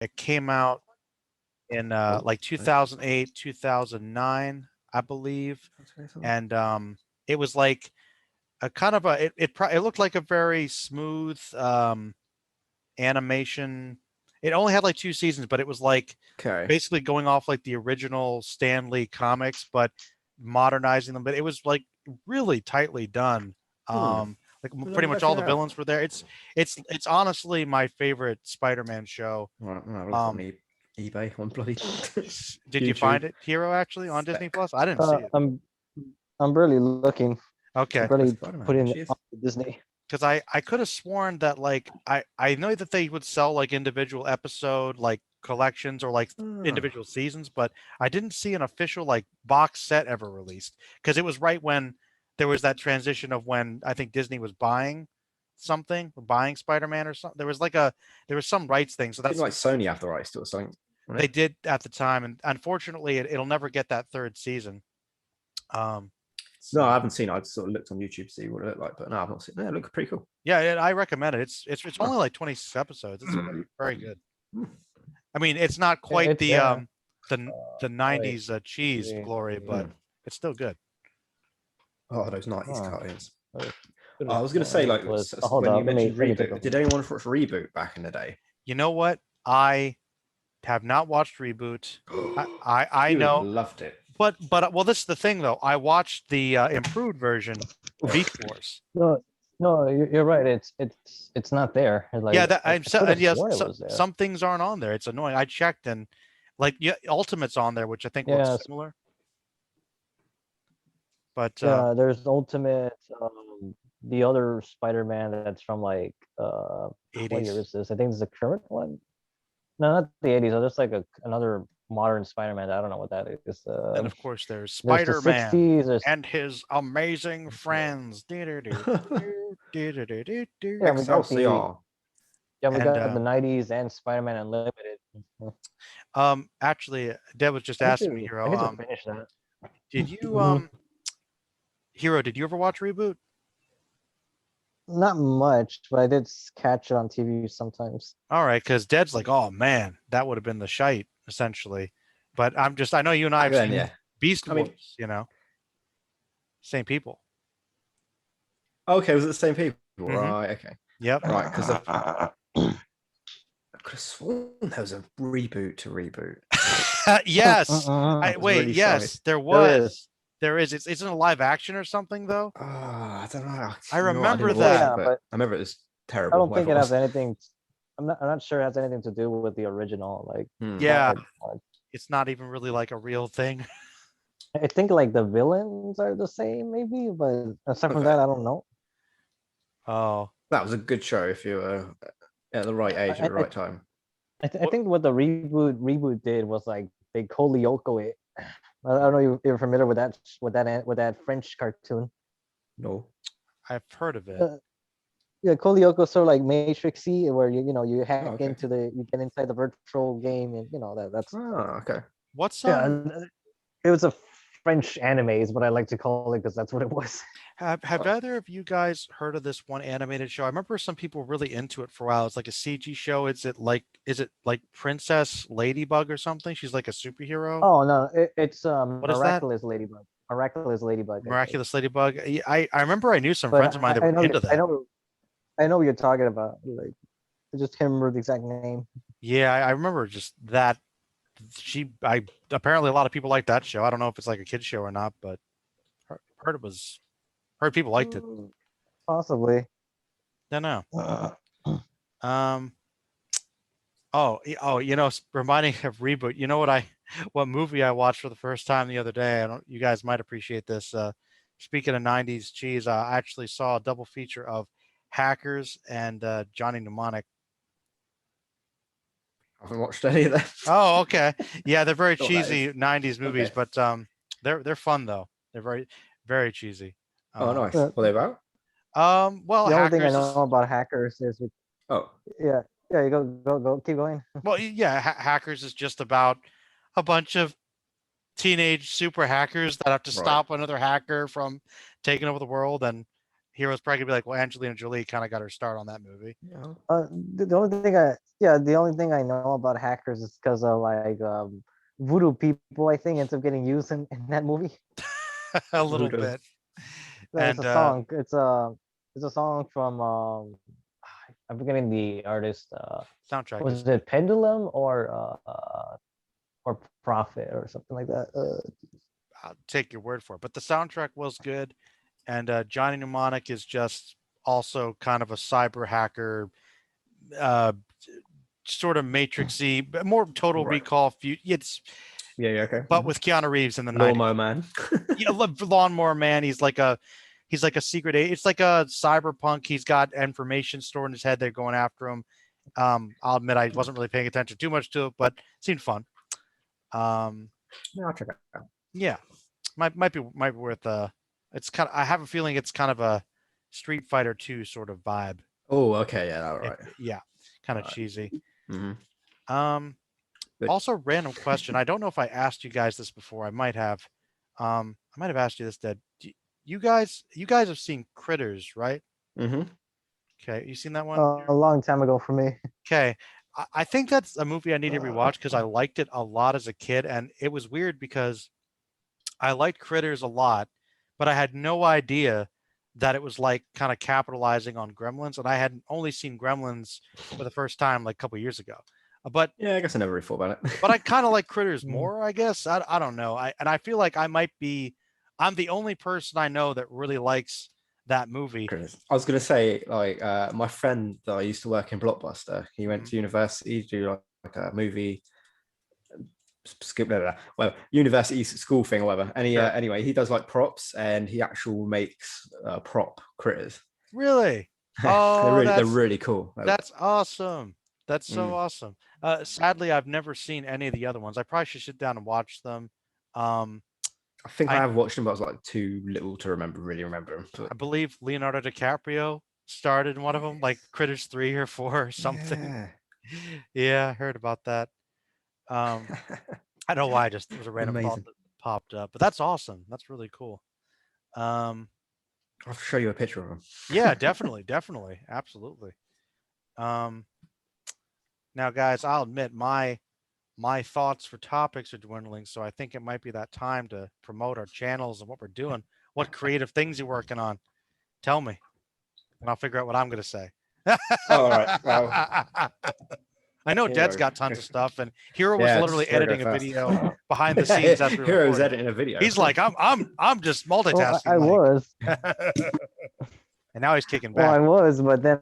It came out in like 2008, 2009, I believe, and it was like a kind of a it looked like a very smooth animation. It only had like 2 seasons, but it was like Okay. basically going off like the original Stan Lee comics, but modernizing them. But it was like really tightly done. Hmm. Like Well, pretty let me much check all it the out. villains were there. It's honestly my favorite Spider-Man show. Right, I'm gonna have a look on Um, eBay on bloody did you YouTube. find it, Hero, actually on Disney Spec. Plus? I didn't see it. I'm barely looking. I Okay, Where's barely Spider-Man? put There in she is. on Disney. because I could have sworn that like I know that they would sell like individual episode like collections or like Ah. individual seasons, but I didn't see an official like box set ever released because it was right when there was that transition of when I think Disney was buying something, buying Spider-Man or something. There was some rights thing, so Didn't that's like Sony have the rights to it or something? they Right? did at the time, and unfortunately it'll never get that third season. No, I So haven't seen it. I just sort of looked on YouTube to see what it looked like, but no, I've not seen it. Yeah, it looked pretty cool. yeah, I recommend it. It's Huh. only like 26 episodes. It's very good. Hmm. I mean, it's not quite It's there. the Wait, 90s cheese see. glory, but Hmm. it's still good. Oh, those 90s Huh. cartoons. What I was going to say, like, hold when you up. mentioned Let me take Reboot, a did anyone watch Reboot back in the day? You know what? I have not watched Reboot. I You would have know, loved it. but well, this is the thing though. I watched the improved version, Beast Wars. No, no, you're right. It's not there. Like Yeah, that I I'm so could have and yes, sworn it so, was there. some things aren't on there. It's annoying. I checked and like yeah, Ultimate's on there, which I think looks Yeah, similar. But yeah. There's Ultimate. The other Spider-Man that's from like what year 80s. is this? I think it's the current one. No, not the 80s. There's like another modern Spider-Man. I don't know what that is. Then of course there's There's the Spider-Man 60s. There's and his amazing friends. yeah, we got the Excelsior. yeah, we And got the 90s and Spider-Man Unlimited. actually, Deb was just I need asking me, to I Hero. need to finish that. Did you Mhm. Hero? Did you ever watch Reboot? Not much, but I did catch it on TV sometimes. All right, because Deb's like, oh man, that would have been the shite essentially. But I know you and I Back have then, seen yeah. Beast I mean, Wars. Same people. okay, was it the same people? Mm-hmm. Right, okay. Yep. Right, because I could have sworn there was a reboot to Reboot. Yes. I was Wait. really sorry. Yes, there There is. was. There is. It's in a live action or something though. Oh, I don't know. I You know what? I remember didn't Oh watch that. it, yeah, but but I remember it was I terrible, don't think whatever it it has was. anything. I'm not sure it has anything to do with the original. Like, Yeah, I, it's not even really like a real thing. I think like the villains are the same, maybe, but aside from Okay. that, I don't know. Oh, That was a good show if you were at the right age at I the right time. I think what the reboot did was like they Kolyoko it. I don't know if you're familiar with that French cartoon. No. I've heard of it. Uh, yeah, Kolyoko sort of like Matrixy, where you hack Oh, okay. into you get inside the virtual game, and that's Oh, okay. What's yeah. It was a French anime, is what I like to call it, because that's what it was. Have either of you guys heard of this one animated show? I remember some people were really into it for a while. It's like a CG show. Is it like Princess Ladybug or something? She's like a superhero. Oh no, it's What is that? Miraculous Ladybug. Miraculous Ladybug, I think. Miraculous Ladybug. I remember I knew some But friends of mine that I were know into that. I know what you're talking about. Like, I just can't remember the exact name. Yeah, I remember just that. I apparently a lot of people like that show. I don't know if it's like a kid show or not, but heard it was heard people liked it. Possibly. Don't know. Uh, Um. Oh, reminding of Reboot. You know what movie I watched for the first time the other day? I don't. You guys might appreciate this. Speaking of '90s cheese, I actually saw a double feature of Hackers and Johnny Mnemonic. I haven't watched any of them. Oh, okay. Yeah, they're very Thought that cheesy is. '90s movies, Okay. but they're fun though. They're very very cheesy. Oh, nice. uh, What are they about? Well, the only thing I Hackers know is about hackers is Oh, yeah, you go, keep going. well, yeah, Hackers is just about a bunch of teenage super hackers that have to right. stop another hacker from taking over the world, and Heroes probably gonna be like, well, Angelina Jolie kind of got her start on that movie. Yeah. The only thing the only thing I know about hackers is because of like voodoo people. I think ends up getting used in that movie. A little Voodoo. bit. It's And a song. It's a song from I'm forgetting the artist. soundtrack is Was it Pendulum or Prophet or something like that? I'll take your word for it. But the soundtrack was good. And Johnny Mnemonic is just also kind of a cyber hacker, uh, sort of matrixy, but more Total Right. Recall. It's Yeah, okay. but with Keanu Reeves in the 90s. Lawnmower Man. Yeah, Lawnmower Man. He's like a secret agent. It's like a cyberpunk. He's got information stored in his head. They're going after him. I'll admit I wasn't really paying attention too much to it, but it seemed fun. No, I'll check it out. Yeah, might be worth. It's kind of. I have a feeling it's kind of a Street Fighter 2 sort of vibe. Oh, okay, yeah, all right. Yeah, kind of Alright. cheesy. Mm-hmm. Good. Also, random question. I don't know if I asked you guys this before. I might have. I might have asked you this. That you guys have seen Critters, right? Mm-hmm. Okay, you seen that one? A long time ago for me. Okay, I think that's a movie I need to rewatch because I liked it a lot as a kid, and it was weird because I liked Critters a lot, but I had no idea that it was like kind of capitalizing on Gremlins, and I had only seen Gremlins for the first time like a couple years ago. But Yeah, I guess I never really thought about it. but I kind of like Critters Mm. more, I guess. I don't know. I feel like I'm the only person I know that really likes that movie. I was gonna say, like, my friend that I used to work in Blockbuster, he went Mhm. to university to do like a movie skip well, university school thing or whatever. And he Sure. anyway, he does like props and he actually makes prop critters. Really? Oh, they're really cool. That's awesome. That's so Mm. awesome. Sadly, I've never seen any of the other ones. I probably should sit down and watch them. I think I I- have watched them, but I was like too little to really remember them. I believe Leonardo DiCaprio starred in one of them, like Critters 3 or 4 or something. Yeah. Yeah, I heard about that. I don't know why, just it was a random thought Amazing. that popped up, but that's awesome. That's really cool. I'll show you a picture of them. Yeah, definitely, definitely, absolutely. Now, guys, I'll admit my thoughts for topics are dwindling, so I think it might be that time to promote our channels and what we're doing. What creative things you're working on? Tell me, and I'll figure out what I'm going to say. All right. Well, I know Dead's Hero. got tons of stuff, and Hero was Yeah, literally just gotta go editing a fast. video behind the scenes as we were Hero's recording. editing a video. He's like, I'm just Well, multitasking. I Mike." was. And now he's kicking Well, I back. was, but then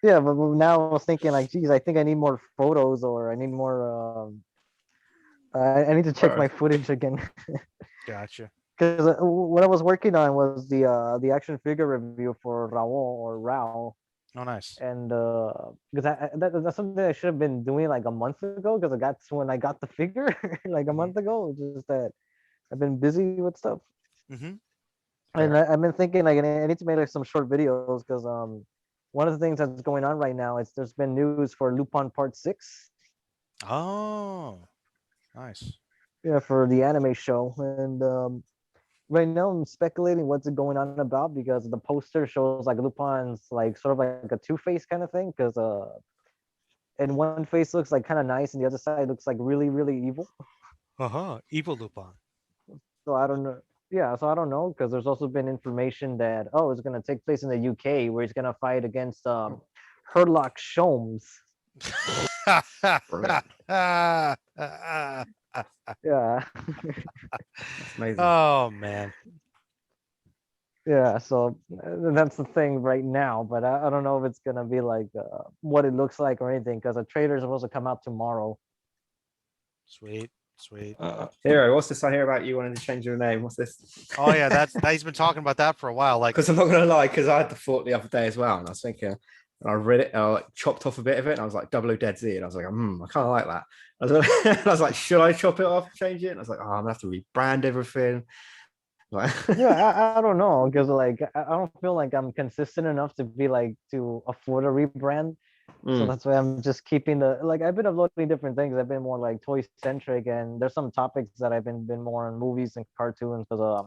yeah, but now I was thinking like, geez, I think I need more photos or I need more. I need to check my footage again Gotcha. because what I was working on was the action figure review for Raul or Rao, Oh, nice. and because that's something I should have been doing like a month ago because that's when I got the figure like a month ago. Just that I've been busy with stuff. Mm-hmm. And I've been thinking like I need to make like some short videos because one of the things that's going on right now is there's been news for Lupin Part 6. Oh, nice. Yeah, for the anime show. And right now I'm speculating what's it going on about because the poster shows like Lupin's like sort of like a two-face kind of thing because and one face looks like kind of nice and the other side looks like really, really evil. Evil Lupin. So I don't know. Yeah, so I don't know because there's also been information that it's gonna take place in the UK where he's gonna fight against Herlock Sholmes. Brilliant. Yeah. That's amazing. Oh man. Yeah, so that's the thing right now, but I don't know if it's gonna be like what it looks like or anything because the trailer is supposed to come out tomorrow. Sweet, sweet. Hero, what's this I hear about you wanting to change your name? What's this? Oh yeah, that's he's been talking about that for a while. Like, Because I'm not gonna lie, because I had the thought the other day as well, and I was thinking, and I read it, and I like chopped off a bit of it, and I was like double Dead Z, and I was like, I kind of like that. I was like, should I chop it off, change it? And I was like, I'm gonna have to rebrand everything. Like, Yeah, I don't know because like I don't feel like I'm consistent enough to be like to afford a rebrand. So that's why I'm just keeping I've been uploading different things. I've been more like toy centric, and there's some topics that I've been more on movies and cartoons because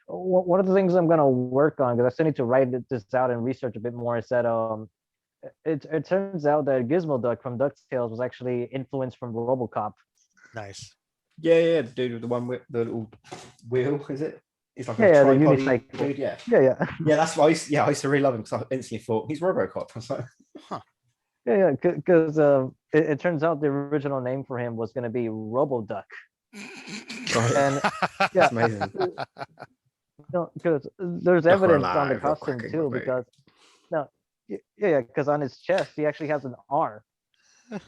one of the things I'm gonna work on, because I still need to write this out and research a bit more, is that it turns out that Gizmo Duck from DuckTales was actually influenced from RoboCop. Nice. Yeah, the dude with the one with the little wheel, is it? It's like a Yeah, the tripod unicycle. dude, yeah. Yeah. Yeah, that's why I used to really love him because I instantly thought he's RoboCop. I was like, Yeah, because it turns out the original name for him was gonna be RoboDuck, right. and yeah, That's amazing. because there's Duck or evidence on the alive, you're costume quacking too. with me. Because no, yeah, because on his chest he actually has an R.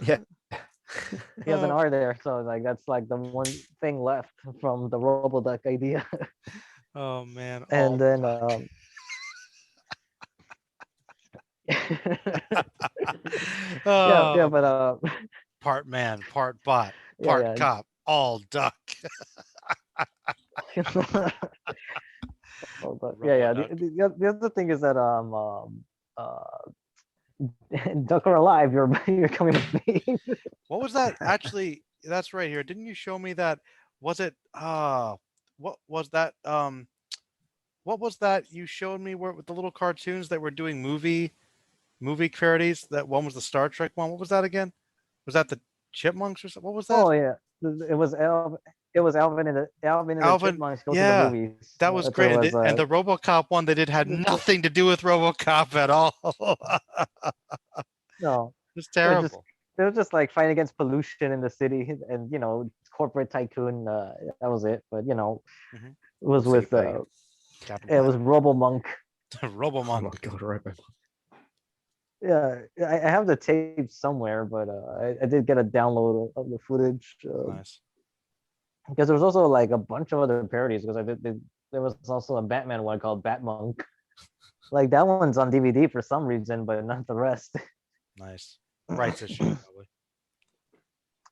Yeah. He has an R there, so like that's like the one thing left from the RoboDuck idea. Oh man. And then yeah, Oh, but part man, part bot, part yeah, cop, all duck. yeah. Oh, but yeah. Robo-duck. The other thing is that Duck or Alive, you're coming with me. What was that? Actually, that's right here. Didn't you show me that? Was it what was that? What was that you showed me where with the little cartoons that were doing movie parodies? That one was the Star Trek one. What was that again? Was that the Chipmunks or something? What was that? Oh yeah, it was Alvin and the Alvin. Chipmunks go to the Yeah, movies. that was That's what great. it was. And the RoboCop one they did had nothing to do with RoboCop at all. No, It's they're just terrible. they're just like fighting against pollution in the city, and corporate tycoon. That was it. But Mhm. it was City with Plague. Captain it was Planet. Robo Monk. Oh RoboMonk. my god, Robo. Yeah, I have the tape somewhere, but I did get a download of the footage. Nice. Because there was also like a bunch of other parodies. Because there was also a Batman one called Batmonk. Like that one's on DVD for some reason, but not the rest. Nice. Rights issue, probably.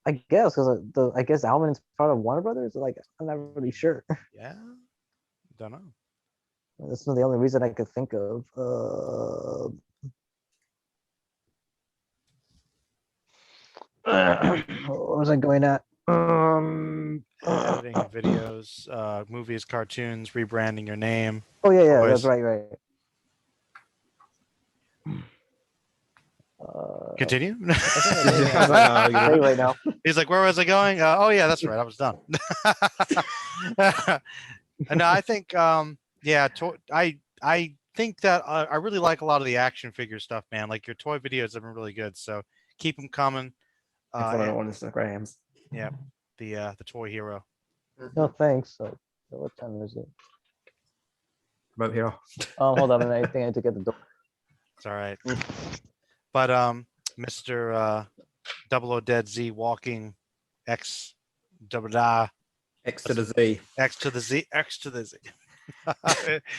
I guess because I guess Alvin is part of Warner Brothers. Like I'm not really sure. Yeah. Don't know. That's the only reason I could think of. What was I going at? Editing your videos, movies, cartoons, rebranding your name. Oh yeah, Toys. that's right. Continue. I think I did say right now. He's like, where was I going? Oh yeah, that's right. I was done. And I think, yeah, I think that I really like a lot of the action figure stuff, man. Like your toy videos have been really good, so keep them coming. Follow And, it on Instagrams. yeah, the toy hero. No thanks. So what time is it? Remote here. Hold on. I think I need to get the door. It's all right. But Mr. Double O Dead Z walking X double da X to the Z. X to the Z X to the Z.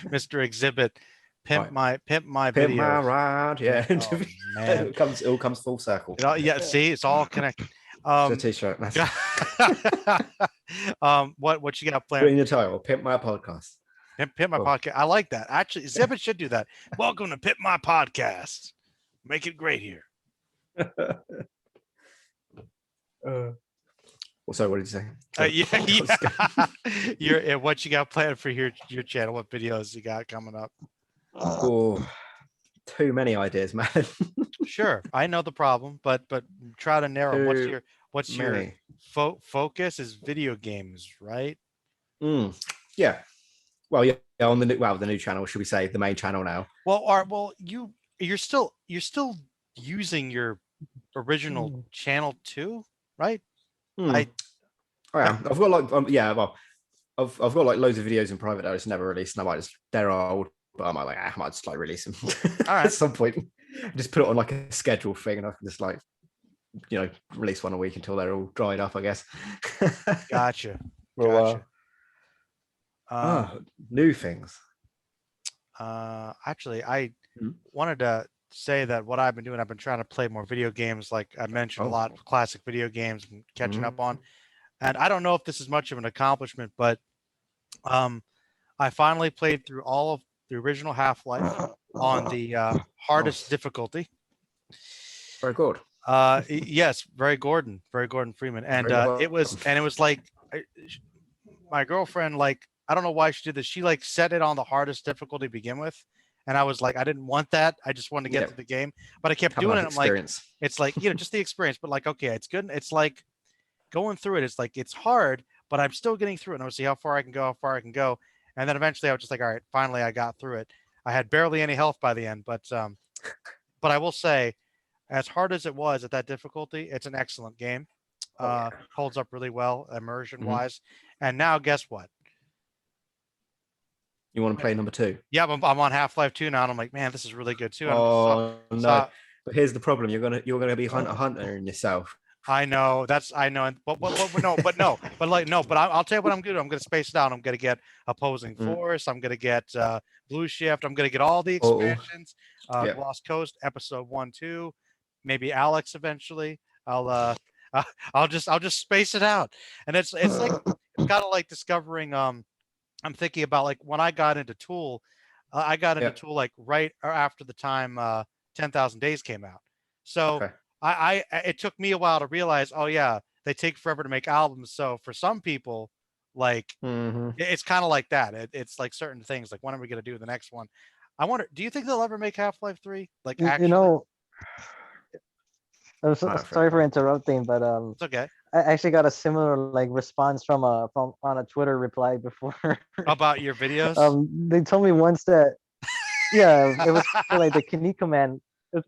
Mr. Exhibit, pimp Right. my Pimp videos. my ride. Yeah. Oh, man. it all comes full circle. Yeah, see, it's all connected. It's a t-shirt. What you got Put it planned? in your title. Pimp my podcast. Pimp my Cool. podcast. I like that. Actually, Exhibit should do that. Welcome to Pimp My Podcast. Make it great here. So what did you say? Yeah. What you got planned for your channel? What videos you got coming up? Oh, too many ideas, man. Sure, I know the problem, but try to narrow. What's your focus? Is video games, right? Yeah. Well, yeah. On the new channel, should we say the main channel now? Well, you're still using your original channel too, right? I am. I've got like I've got like loads of videos in private that I just never released, and I might just they're old, but I might just like release them All right. at some point. Just put it on like a schedule thing, and I can just like release one a week until they're all dried up, I guess. Gotcha. New things. Actually, I wanted to say that what I've been doing, I've been trying to play more video games. Like I mentioned, a lot of classic video games and catching up on. And I don't know if this is much of an accomplishment, but I finally played through all of the original Half-Life on the hardest difficulty. Very good. Yes, very Gordon Freeman, and it was like my girlfriend, like I don't know why she did this. She like set it on the hardest difficulty to begin with, and I was like, I didn't want that. I just wanted to get Yeah. through the game, but I kept Have doing enough it. I'm like, experience. it's like just the experience, but like okay, it's good. It's like going through it. It's like it's hard, but I'm still getting through it. And I'll see how far I can go, how far I can go, and then eventually I was just like, all right, finally I got through it. I had barely any health by the end, but I will say, as hard as it was at that difficulty, it's an excellent game. Oh, yeah. Holds up really well immersion Mhm. wise. And now guess what? You want to play number 2? Yeah, I'm on Half-Life 2 now, and I'm like, man, this is really good too. And I'm just Oh no! so- But here's the problem: you're gonna be hunter in yourself. I know I know, but no, but I'll tell you what I'm gonna do. I'm gonna space it out. I'm gonna get opposing force. I'm gonna get blue shift. I'm gonna get all the expansions. Yep. Lost Coast, episode 1, 2, maybe Alex eventually. I'll just space it out, and it's like it's kind of like discovering. I'm thinking about like when I got into Tool, I got into Yep. Tool like right after the time 10,000 Days came out. So Okay. it took me a while to realize, oh yeah, they take forever to make albums. So for some people, like Mhm. it's kind of like that. It's like certain things. Like when are we gonna do the next one? I wonder. Do you think they'll ever make Half-Life 3? Like You actually, know, I'm Alright, sorry for fair. interrupting, but it's okay. I actually got a similar like response from on a Twitter reply before. About your videos? They told me once that yeah, it was for like the Kinect command. It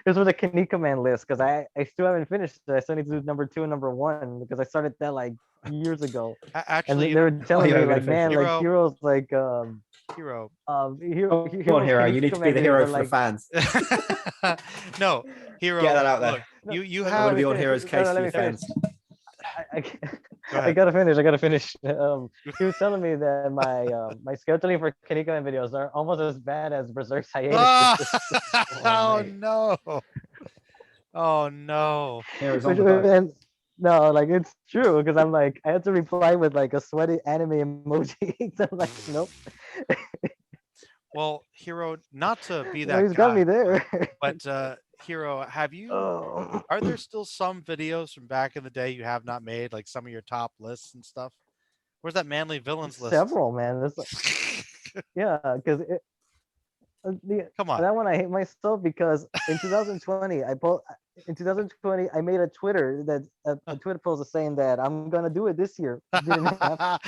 was for the Kinect command list because I still haven't finished it. I still need to do number 2 and number 1 because I started that like years ago. Actually, And they were telling yeah, me we're gonna like, man, finish it. like heroes like Hero. hero Come on, hero! Kinect You need to be command the videos hero are, for like, the fans. No, Hero. Get that out there. Look, you no, I'm have gonna be on finish. hero's No, case no, for let your me finish. fans. I Go ahead. I gotta finish. He was telling me that my scheduling for Kinect command videos are almost as bad as Berserk's hiatus. Oh mate. no! Oh no! Hero's on Which, the boat. and no, like it's true because I'm like I had to reply with like a sweaty anime emoji. So I'm like, nope. Well, Hero, not to be No, that he's got me guy, there. but Hero, have you? Oh, Are there still some videos from back in the day you have not made, like some of your top lists and stuff? Where's that manly villains list? several, man. This yeah, because Come on. that one I hate myself because in 2020 I made a Twitter that a Twitter post saying that I'm gonna do it this year. It didn't happen.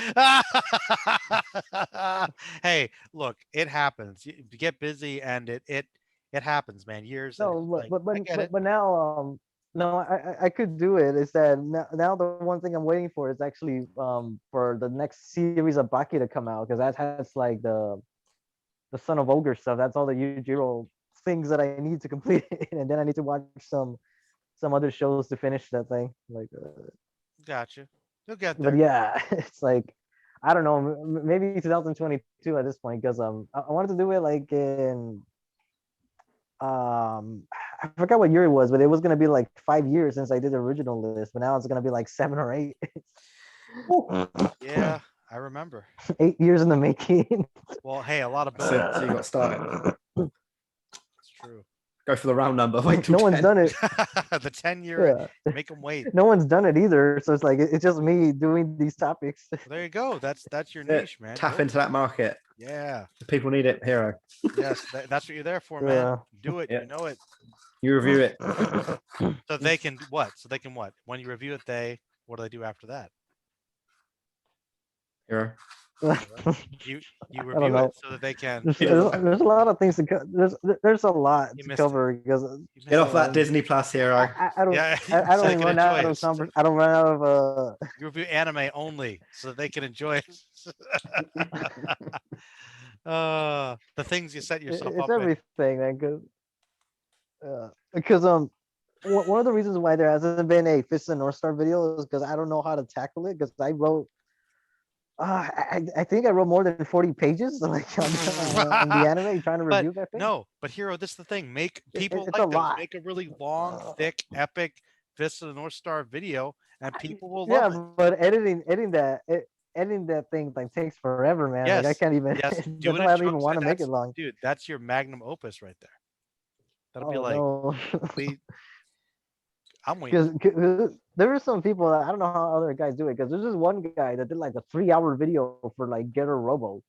Hey, look, it happens. You get busy, and it happens, man. Years. No, Like I get it. but now no, I could do it. Is that now the one thing I'm waiting for is actually for the next series of Baki to come out because that has like the Son of Ogre stuff. That's all the Yujiro things that I need to complete it, and then I need to watch some other shows to finish that thing. Like, Gotcha. You'll get but there. yeah, it's like I don't know, maybe 2022 at this point because I wanted to do it like in I forgot what year it was, but it was gonna be like 5 years since I did the original list, but now it's gonna be like 7 or 8. Yeah, I remember. 8 years in the making. Well, hey, a lot of So you got started. It's true. Go for the round number. Wait till No one's 10. done it. The 10-year, Yeah. make them wait. No one's done it either, so it's like it's just me doing these topics. Well, there you go. That's your Yeah, niche, man. Tap Go into for it. that market. Yeah. The people need it, hero. Yes, that's what you're there for, man. Yeah. Do it. Yeah. You know it. You review it. So they can what? So they can what? When you review it, what do they do after that? Hero. You don't review know. it so that they can. There's a lot of things to there's a lot You to missed it. cover because You missed Get off it. that Disney Plus, hero. I don't Yeah, I so they don't can run enjoy out it. of I don't run out of You review anime only so that they can enjoy it. The things you set yourself it's up in. everything, man. Because one of the reasons why there hasn't been a Fist of the North Star video is because I don't know how to tackle it because I wrote I think I wrote more than 40 pages like on the anime trying to review that thing. No, but Hero, this is the thing. Make people it's like a those. lot. Make a really long, thick, epic Fist of the North Star video, and people will Yeah, love it. but editing that thing like takes forever, man. Like I Yes, can't even. yes. That's Do it why in I don't even chunks. want to make it That's, long. dude, that's your magnum opus right there. That'll be Oh like, no. I'm waiting. Because there are some people that I don't know how other guys do it. Because there's this one guy that did like a 3-hour video for like Getter Robo.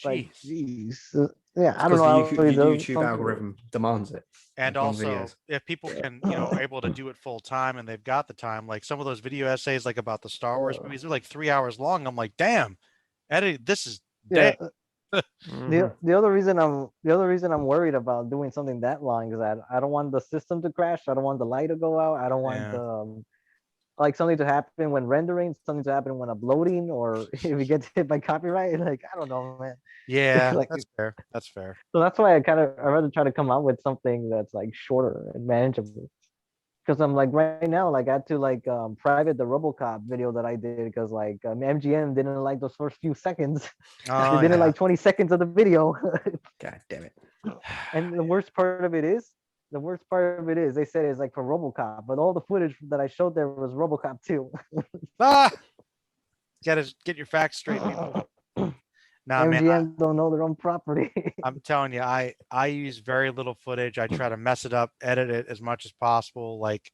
Like, Jeez. jeez. Yeah, I don't Because know how he the does YouTube something. algorithm demands it. And like long also, videos. if people can, you know, are able to do it full time and they've got the time, like some of those video essays, like about the Star Wars movies, they're like 3 hours long. I'm like, damn, edit. This is Yeah. day. The other reason I'm worried about doing something that long is that I don't want the system to crash. I don't want the light to go out. I don't want Yeah. like something to happen when rendering, something to happen when uploading, or if we get hit by copyright. Like, I don't know, man. Yeah, Like, that's fair. That's fair. so that's why I'd rather try to come out with something that's like shorter and manageable. Because I'm like right now, like I had to like private the RoboCop video that I did because like MGM didn't like those first few seconds. Oh, They didn't yeah. like 20 seconds of the video. God damn it. And the worst part of it is, they said it's like for RoboCop, but all the footage that I showed there was RoboCop 2. Ah, get your facts straight, people. Nah, man, MGM don't know their own property. I'm telling you, I use very little footage. I try to mess it up, edit it as much as possible. Like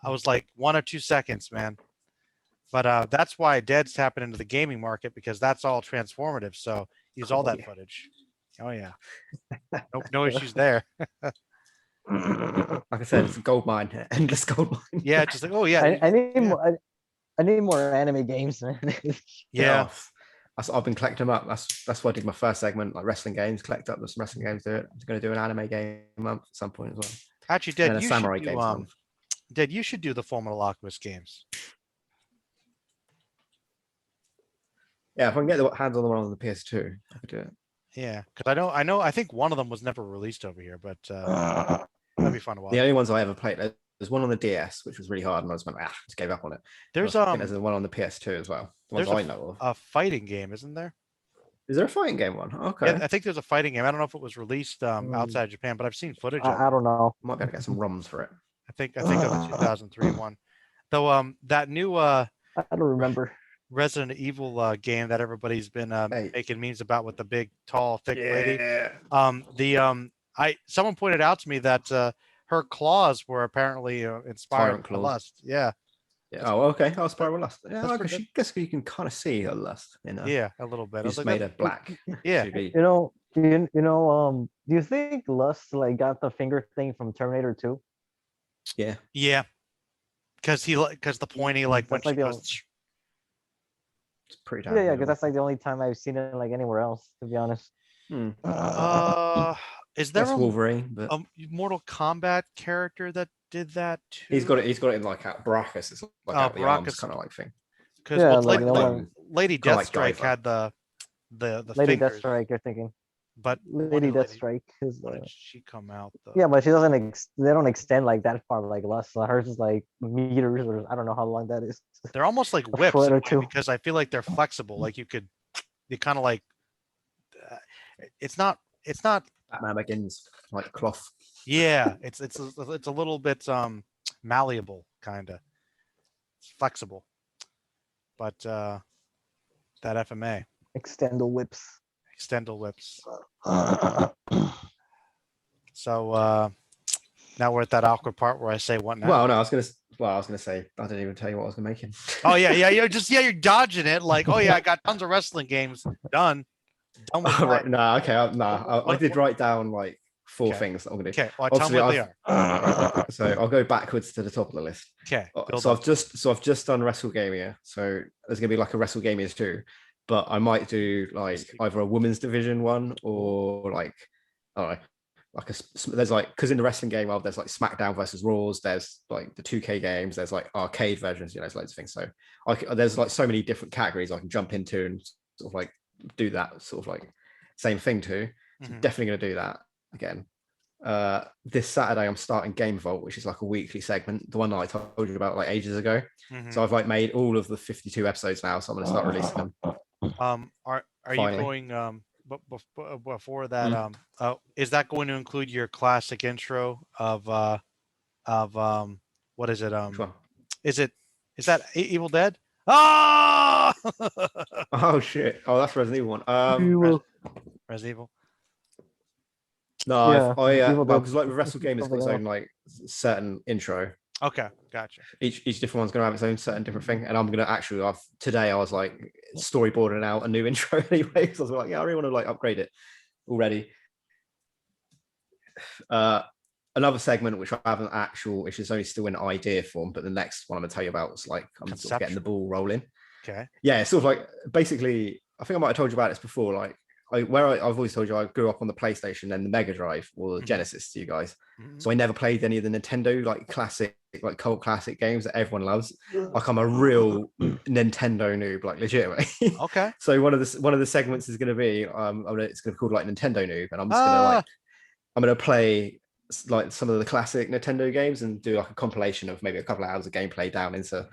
I was like 1 or 2 seconds, man. But that's why Dead's tapping into the gaming market because that's all transformative. So use all that footage. Oh yeah, no issues there. Like I said, it's a gold mine, endless gold mine. Yeah, just like, oh yeah, I need yeah. more. I need more anime games, man. Yeah. I've been collecting them up. That's why I did my first segment, like wrestling games. Collect up some wrestling games. Do it. I'm going to do an anime game month at some point as well. Actually, And Dead, a you samurai should games do month. Dead, you should do the Fullmetal Alchemist games. Yeah, if I can get the hands on the one on the PS2, I could do it. Yeah, because I think one of them was never released over here, but that'd be fun to watch. The only ones I ever played, there's one on the DS, which was really hard, and I just gave up on it. There's there's one on the PS2 as well. The ones I know of. A fighting game, isn't there? Is there a fighting game one? Okay. Yeah, I think there's a fighting game. I don't know if it was released outside Japan, but I've seen footage of it. I don't know. Might be able to get some ROMs for it. I think of the 2003 one. Though that new I don't remember. Resident Evil game that everybody's been making memes about with the big, tall, thick lady. Someone pointed out to me that her claws were apparently inspired by lust. Yeah. Yeah. Oh, okay. Oh, Spiral Lust. Yeah, I guess you can kind of see her lust in her. Yeah, a little bit. Just made her black. Yeah. Do you think Lust like got the finger thing from Terminator 2? Yeah. Yeah. Because the pointy like when she goes. It's pretty damn yeah, because that's like the only time I've seen it like anywhere else, to be honest. Is there Wolverine, but a Mortal Kombat character that did that too? He's got it in like at Baracus. It's like out the arms kind of like thing. Because Lady Deathstrike had the Lady fingers, Deathstrike, you're thinking. But Lady Deathstrike is when did she come out though? Yeah, but she doesn't. They don't extend like that far like Lust. So hers is like meters, or I don't know how long that is. They're almost like whips because I feel like they're flexible. Like you kind of like. It's not. Batman Begins like cloth. Yeah, it's a little bit malleable, kind of. It's flexible, but that FMA. Extendal whips. So now we're at that awkward part where I say what now? Well, no, I was gonna say I didn't even tell you what I was gonna make him. Oh yeah, you're dodging it. Like, oh yeah, I got tons of wrestling games done. Right, no, okay, I did write down like 4 things that I'm gonna do. Okay, well, tell me what they are. So I'll go backwards to the top of the list. Okay. So I've just done WrestleGamia. So there's gonna be like a WrestleGamia 2, but I might do like either a women's division one or like I don't know, there's like because in the wrestling game, well, there's like SmackDown versus Raws. There's like the 2K games. There's like arcade versions. There's loads of things. So there's like so many different categories I can jump into and sort of like do that sort of like same thing too. So definitely going to do that again. This Saturday I'm starting Game Vault, which is like a weekly segment, the one that I told you about like ages ago. So I've like made all of the 52 episodes now, so I'm going to start releasing them. Are you going but before that is that going to include your classic intro of what is it is that Evil Dead? Ah! Oh shit! Oh, that's Resident Evil one. Resident Evil. No, because like with WrestleGame, it's got its own like certain intro. Okay, gotcha. Each different one's going to have its own certain different thing, and I'm going to actually. Today I was like storyboarding out a new intro anyway. So I was like, yeah, I really want to like upgrade it already. Another segment which I haven't which is only still in idea form, but the next one I'm going to tell you about is like I'm sort of getting the ball rolling. Okay. Yeah, it's sort of like basically. I think I might have told you about this before. Like I've always told you I grew up on the PlayStation and the Mega Drive or the Genesis to you guys. So I never played any of the Nintendo like classic, like cult classic games that everyone loves. Like I'm a real Nintendo noob, like legitimately. Okay. So one of the segments is going to be it's going to be called like Nintendo noob, and I'm just going to I'm going to play like some of the classic Nintendo games and do like a compilation of maybe a couple of hours of gameplay down into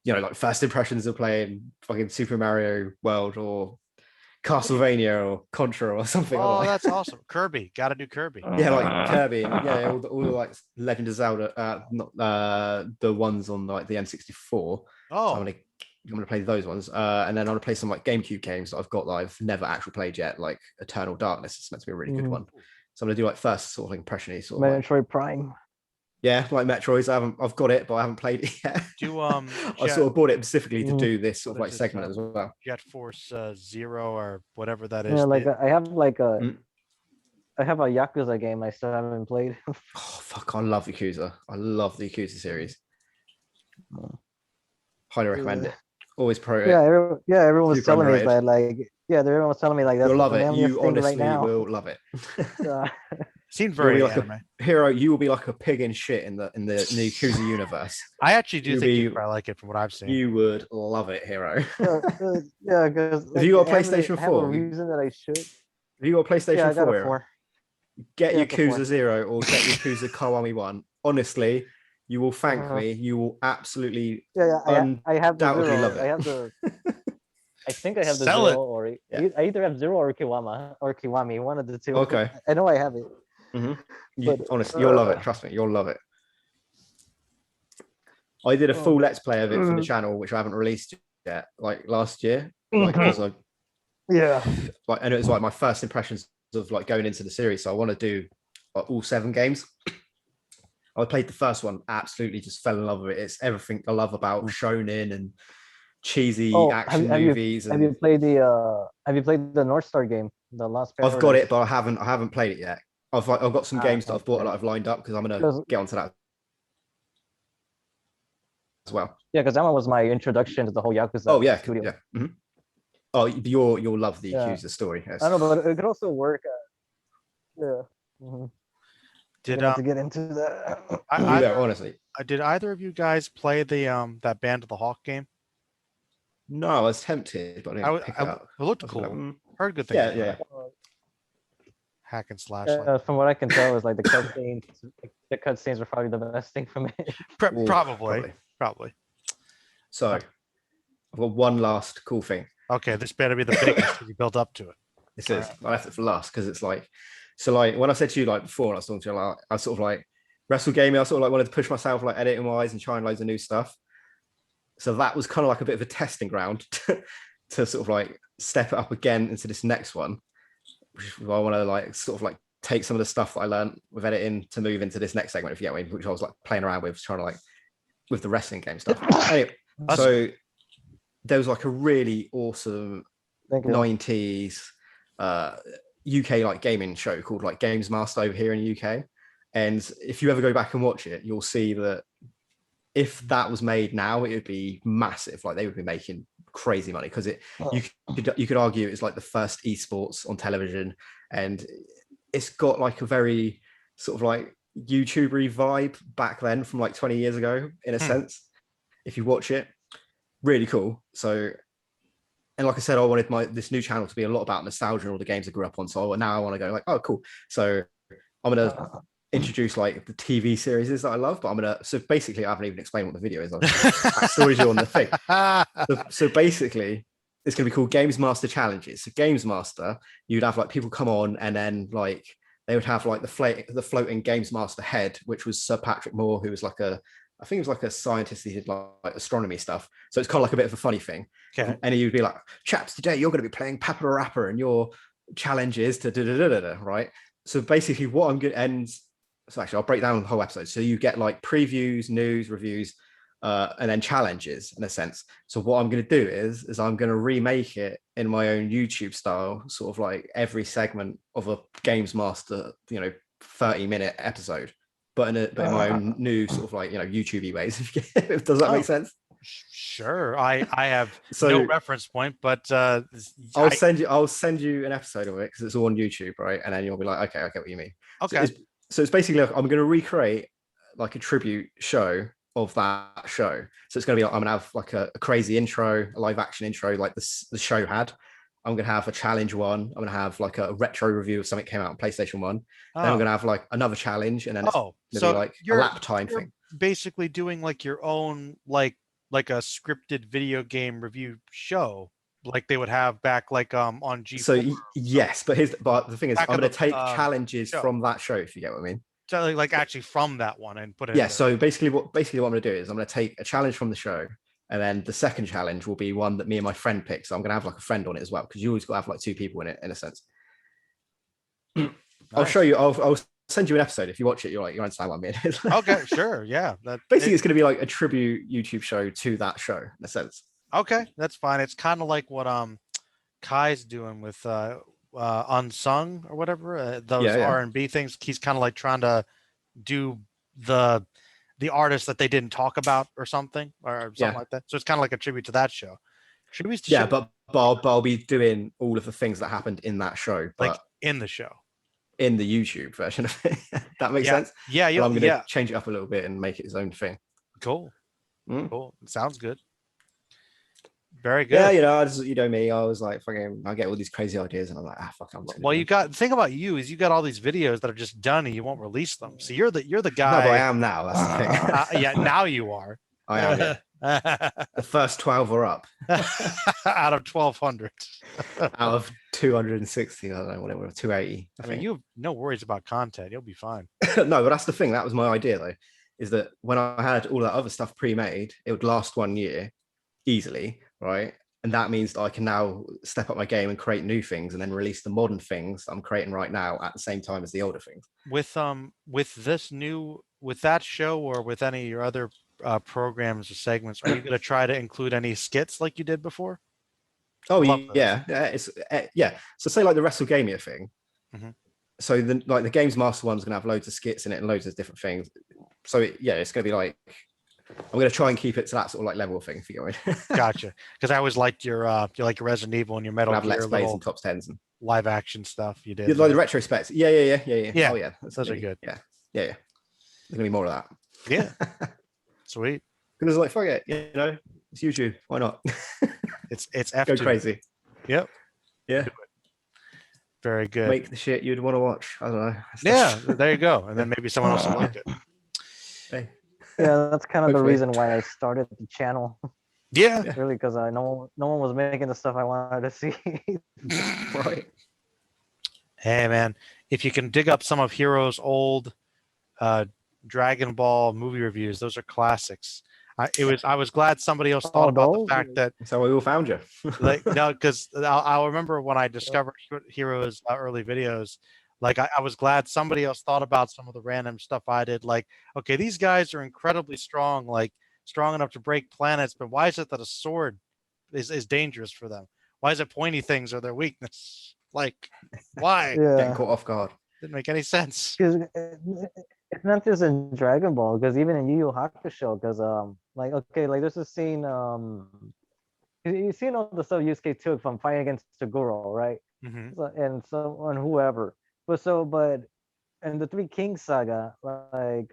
like first impressions of playing fucking Super Mario World or Castlevania or Contra or something. Oh, that's awesome. Kirby. Got to do Kirby. Yeah, like Kirby. Yeah, all the like Legend of Zelda, not the ones on like the N64. Oh. So I'm gonna play those ones. And then I'm gonna play some like GameCube games that I've got that I've never actually played yet, like Eternal Darkness. It's meant to be a really good one. So I'm gonna do like first sort of impression-y sort of Metroid Prime. Yeah, like Metroids. I've got it, but I haven't played it yet. I sort of bought it specifically to do this sort of like segment as well. Jet Force Zero or whatever that is. Yeah, like I have like I have a Yakuza game I still haven't played. Oh fuck! I love Yakuza. I love the Yakuza series. Highly recommend it. Always pro. Everyone was telling me that like everyone was telling me like that's you'll love the it. You honestly right now. will love it. Seemed very like anime. Hero, you will be like a pig in shit in the Yakuza universe. I actually do think you probably like it from what I've seen. You would love it, Hero. Yeah, because have you got a PlayStation 4? Have a reason that I should. Have you got a PlayStation 4? I got a 4. Get Yakuza 0 or get Yakuza Kiwami 1. Honestly, you will thank me. You will absolutely I have the undoubtedly 0. love it. I have the. I think I have the Sell 0 it. or I either have 0 or Kiwami, one of the two. Okay. I know I have it. Honestly, you'll love it. Trust me, you'll love it. I did a full Let's Play of it for the channel, which I haven't released yet, like last year. Like, and it was like my first impressions of like going into the series. So I want to do like, all 7 games. I played the first one, absolutely just fell in love with it. It's everything I love about shonen and cheesy action movies. Have you played the North Star game, the last? I've got it, but I haven't played it yet. I've got some games that I've bought that I've lined up because I'm gonna get onto that as well. Yeah, because that one was my introduction to the whole Yakuza studio. Yeah. Mm-hmm. Oh, you'll love the Yakuza story. Yes. I don't know, but it could also work. Did to get into that? Honestly, did either of you guys play the that Band of the Hawk game? No, I was tempted, but I didn't pick it up. It looked cool. Heard good things. Yeah. Hack and slash. From what I can tell, is like the cutscenes. The cutscenes were probably the best thing from it. Probably. So, I've got one last cool thing. Okay, this better be the biggest you built up to it. This is. I left it for last because it's like. So like when I said to you like before, I was talking to you like I sort of like wrestle gaming. I sort of like wanted to push myself like editing wise and trying loads of new stuff. So that was kind of like a bit of a testing ground to sort of like step it up again into this next one. Which I want to like sort of like take some of the stuff that I learned with editing to move into this next segment, if you get me, which I was like playing around with, trying to like with the wrestling game stuff. Anyway, so there was like a really awesome 90s UK like gaming show called like Games Master over here in the UK. And if you ever go back and watch it, you'll see that if that was made now, it would be massive. Like they would be making crazy money because you could argue it's like the first esports on television, and it's got like a very sort of like YouTubery vibe back then from like 20 years ago in a sense. If you watch it, really cool. So, and like I said, I wanted this new channel to be a lot about nostalgia and all the games I grew up on. So now I want to go like, oh, cool. So I'm gonna introduce like the TV series that I love, but so basically I haven't even explained what the video is. Stories on the thing. So basically it's going to be called Games Master Challenges. So Games Master, you'd have like people come on and then like they would have like the floating Games Master head, which was Sir Patrick Moore, who was like I think he was like a scientist. He did like astronomy stuff. So it's kind of like a bit of a funny thing. Okay. And he'd be like, chaps, today you're going to be playing Papa the Rapper and your challenge is to right? So basically what I'm going to end, So actually, I'll break down the whole episode. So you get like previews, news, reviews, and then challenges in a sense. So what I'm going to do is I'm going to remake it in my own YouTube style, sort of like every segment of a Games Master, 30-minute episode, but in my own new sort of like YouTubey ways. Does that make sense? Sure. I have So no reference point, but I'll send you an episode of it because it's all on YouTube, right? And then you'll be like, okay, I get what you mean. Okay. So it's basically like I'm going to recreate like a tribute show of that show. So it's going to be like, I'm going to have like a crazy intro, a live action intro like the show had. I'm going to have a challenge one. I'm going to have like a retro review of something that came out on PlayStation 1. Then I'm going to have like another challenge, and then it's going to be like a lap time thing. Basically doing like your own like a scripted video game review show like they would have back like on G4. So yes, but the thing is, I'm going to take challenges show. From that show, if you get what I mean. So like actually from that one and put it. Yeah. So basically, what I'm going to do is I'm going to take a challenge from the show, and then the second challenge will be one that me and my friend pick. So I'm going to have like a friend on it as well, because you always got to have like 2 people in it, in a sense. Nice. I'll show you. I'll send you an episode. If you watch it, you understand what I mean. Okay, sure, yeah. Basically, it's going to be like a tribute YouTube show to that show, in a sense. Okay, that's fine. It's kind of like what Kai's doing with Unsung or whatever, those R&B things. He's kind of like trying to do the artists that they didn't talk about or something like that. So it's kind of like a tribute to that show. Tributes to show. But I'll be doing all of the things that happened in that show, but like in the show, in the YouTube version of it. That makes sense. Yeah, I'm going to change it up a little bit and make it its own thing. Cool. Cool. Sounds good. Very good. Yeah, you know me. I was like, fucking, I get all these crazy ideas, and I'm like, fuck. Well, the thing about you is you got all these videos that are just done, and you won't release them. So you're the guy. No, but I am now. That's the thing. Yeah, now you are. I am. Yeah. The first 12 are up. Out of 1,200. Out of 260. I don't know, whatever. 280. I mean, you have no worries about content. You'll be fine. No, but that's the thing. That was my idea, though, is that when I had all that other stuff pre-made, it would last 1 year easily. Right, and that means that I can now step up my game and create new things, and then release the modern things I'm creating right now at the same time as the older things. With that show, or with any of your other programs or segments, are you going to try to include any skits like you did before? Oh yeah, So say like the WrestleGamia thing. Mm-hmm. So the Games Master one's gonna have loads of skits in it and loads of different things. So it's gonna be like, I'm going to try and keep it to that sort of like level of thing, if you're going. Gotcha. Because I always liked your Resident Evil and your Metal Gear Let's Plays and top 10s and live action stuff you did. Like the retrospects. Yeah. Yeah. Oh yeah, those are good. Yeah. There's gonna be more of that. Yeah. Sweet. Because it's like, fuck it, it's YouTube. Why not? It's F2. Go crazy. Yep. Yeah. Very good. Make the shit you'd want to watch. I don't know. Yeah. There you go. And then maybe someone else will like it. Hey. Yeah, that's kind of the reason why I started the channel. Yeah. Really, because no one was making the stuff I wanted to see. Right. Hey man, if you can dig up some of Hero's old Dragon Ball movie reviews, those are classics. I was glad somebody else thought about the fact that. So we all found you. No, because I'll remember when I discovered Hero's early videos. Like I was glad somebody else thought about some of the random stuff I did. Like, okay, these guys are incredibly strong, like strong enough to break planets, but why is it that a sword is dangerous for them? Why is it pointy things are their weakness? Like, why? Getting caught off guard. Didn't make any sense. Because it's not just in Dragon Ball, because even in Yu Yu Hakusho, because there's this scene, you've seen all the stuff Yusuke took from fighting against Toguro, right? Mm-hmm. And whoever. But in the Three Kings saga, like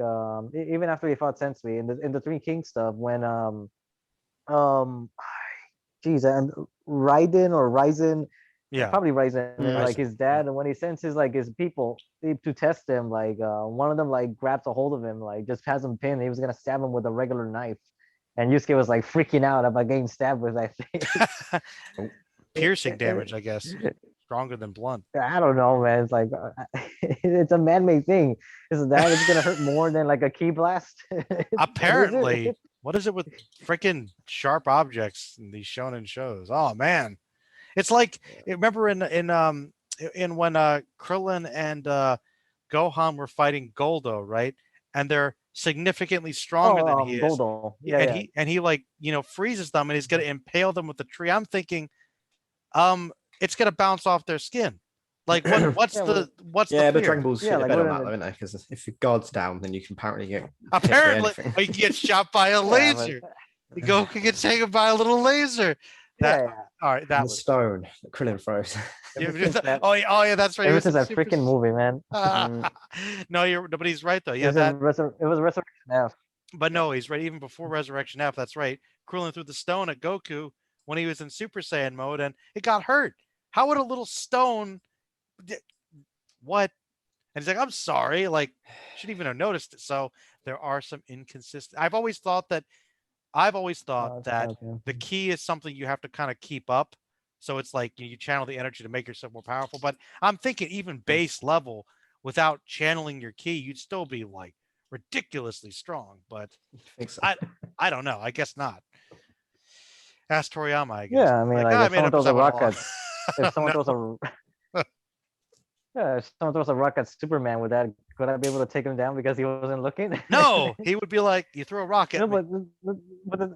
even after he fought Sensui in the Three Kings stuff, when and Ryzen, probably Ryzen, like his dad, and when he sends his people to test him, like one of them like grabs a hold of him, like just has him pinned. He was gonna stab him with a regular knife, and Yusuke was like freaking out about getting stabbed with that thing. Piercing damage, I guess. Stronger than blunt. I don't know, man. It's like it's a man-made thing. Is that it's gonna hurt more than like a key blast? Apparently. What is it with freaking sharp objects in these shonen shows? Oh man, it's like, remember in when Krillin and Gohan were fighting Goldo, right? And they're significantly stronger than he is. Goldo. Yeah, and yeah. he like, freezes them, and he's gonna impale them with the tree. I'm thinking, it's gonna bounce off their skin. Like what's Yeah, the Yeah, but fear? Dragon Ball's Yeah, shit like, better what on that, are though, isn't it? Because if your guard's down, then you can apparently get hit by Apparently, anything. or you can get shot by a Yeah, laser. The Goku gets taken by a little laser. That yeah. all right? And That the was stone that Krillin throws. Ever since that, oh yeah, that's right. He ever was since in that Super. freaking movie, man. No, but he's right though. It Yeah, was, that. it was Resurrection F. But no, he's right. Even before Resurrection F, that's right. Krillin threw the stone at Goku when he was in Super Saiyan mode, and it got hurt. How would a little stone? What? And he's like, I'm sorry. Like, shouldn't even have noticed it. So there are some inconsistent. I've always thought that Okay. the key is something you have to kind of keep up. So it's like you channel the energy to make yourself more powerful. But I'm thinking even base level, without channeling your key, you'd still be like ridiculously strong. But I think so. I don't know. I guess not. Ask Toriyama, I guess. Yeah, I mean, like, I if made someone up throws as I a went rock along. at, if someone No. throws a, yeah, if someone throws a rock at Superman, could I be able to take him down because he wasn't looking? No, he would be like, you throw a rock at No, me. but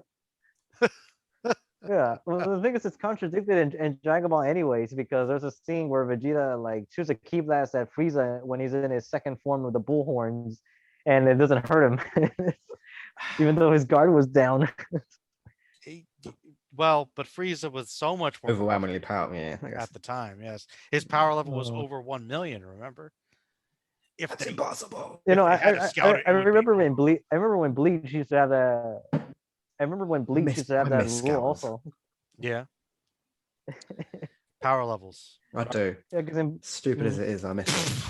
yeah. Well, the thing is, it's contradicted in Dragon Ball anyways, because there's a scene where Vegeta like shoots a key blast at Frieza when he's in his second form of the bull horns, and it doesn't hurt him, even though his guard was down. Well, but Frieza was so much more Overwhelmingly powerful, yeah. I guess. at the time. Yes, his power level was Oh. over 1 million. Remember? If That's they, impossible. You know, if they had a scout, I remember when Bleach. I remember when Bleach used to have that. I remember when Bleach used to have that miss rule scouters. also. yeah, power levels. I do. Yeah, because Stupid as it is, I miss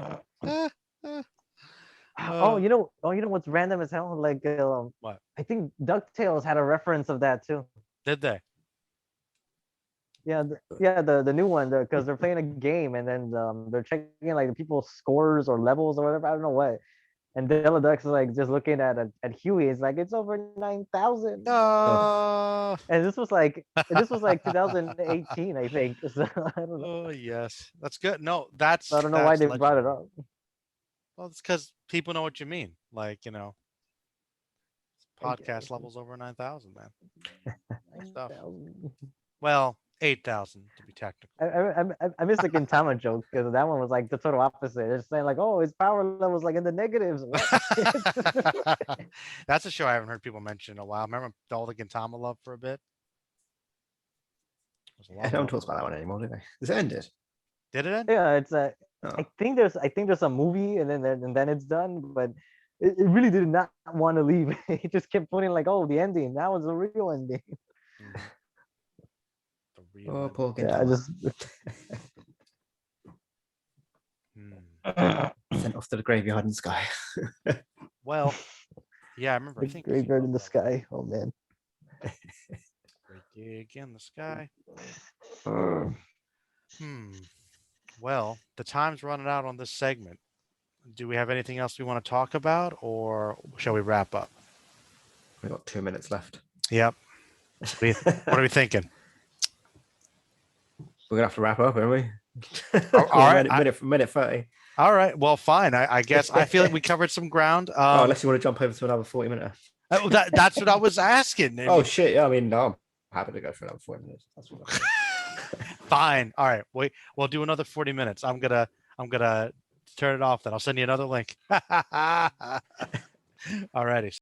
it. oh, you know what's random as hell? Like, What? I think DuckTales had a reference of that too. Did they? Yeah, the new one, because they're playing a game and then they're checking like the people's scores or levels or whatever. I don't know what. And Deladux is like just looking at Huey. It's like it's over 9,000. And this was like 2018, I think. So I don't know. Oh yes, that's good. No, So I don't know why they brought it up. Well, it's because people know what you mean. Like, I podcast guess. levels over 9,000, man. Stuff. 9,000. Well, 8,000 to be technical. I missed the Gintama joke because that one was like the total opposite. They're saying like, oh, his power level's like in the negatives. That's a show I haven't heard people mention in a while. Remember all the Gintama love for a bit? Yeah, no one talks about that one anymore, do they? Is it ended? Did it end? Yeah, it's a. Oh. I think there's a movie and then it's done, but it really did not want to leave. It just kept putting like, oh, the ending. That was the real ending. Mhm. The real Oh, ending. poor Yeah, I Gintama. just. Sent off to the graveyard in the sky. Well, yeah, I remember. I The think graveyard in the sky. Oh man. Great gig in the sky. Uh, Well, the time's running out on this segment. Do we have anything else we want to talk about, or shall we wrap up? We've got 2 minutes left. Yep. What are we thinking? We're gonna have to wrap up, aren't we? All right. minute 30. All right. Well, fine. I guess I feel like we covered some ground. Unless you want to jump over to another 40 minute. That's what I was asking. Oh shit! Yeah, I mean, no, I'm happy to go for another 40 minutes. That's what Fine. All right. We'll do another 40 minutes. I'm gonna turn it off. Then I'll send you another link. All righty.